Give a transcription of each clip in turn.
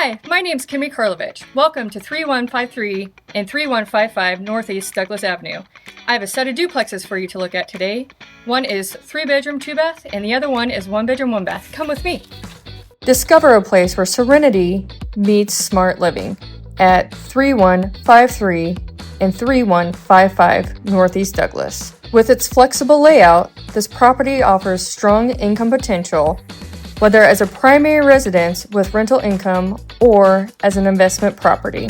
Hi, my name's Kimberly Karlovich. Welcome to 3153 and 3155 Northeast Douglas Avenue. I have a set of duplexes for you to look at today. One is 3-bedroom, 2-bath, and the other one is 1-bedroom, 1-bath. Come with me. Discover a place where serenity meets smart living at 3153 and 3155 Northeast Douglas. With its flexible layout, this property offers strong income potential, whether as a primary residence with rental income or as an investment property.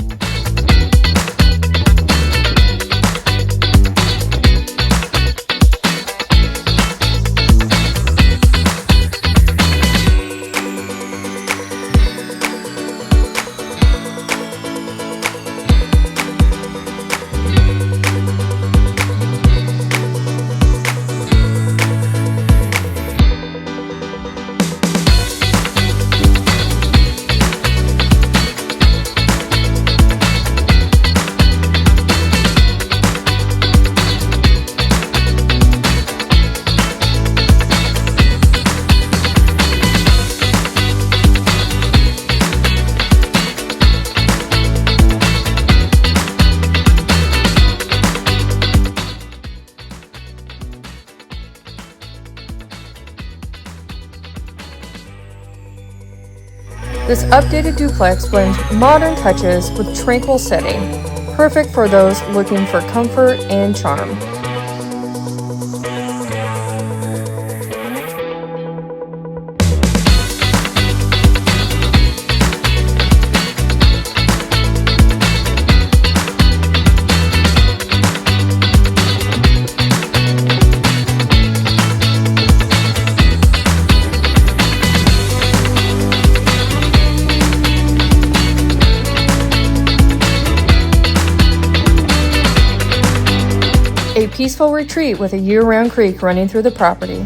This updated duplex blends modern touches with tranquil setting, perfect for those looking for comfort and charm. A peaceful retreat with a year-round creek running through the property.